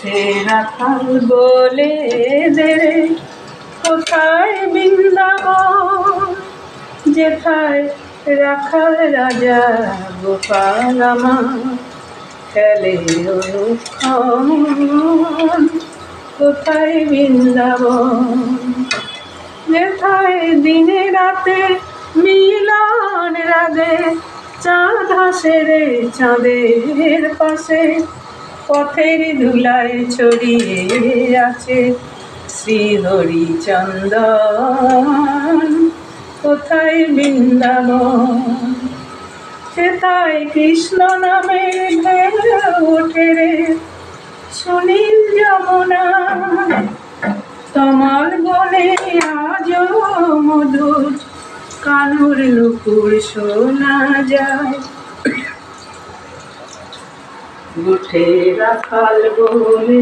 গোঠে রাখাল বলে দে রে কোথায় বৃন্দাবন, যেথায় রাখাল রাজা গোপাল আমার খেলে অনুক্ষণ, কোথায় বৃন্দাবন, যেথায় দিনে রাতে মিলন রাধে চাঁদ হাসে রে চাঁদের পাশে, পথের ধুলায় ছড়িয়ে আছে শ্রীহরিচন্দন, কোথায় বৃন্দাবন, সেথায় কৃষ্ণ নামে ঢেউ ওঠে রে সুনীল যমুনা, তোমার বনে আজও মধুর কানুর নুপুর শোনা যায়। গোঠে রাখাল বলে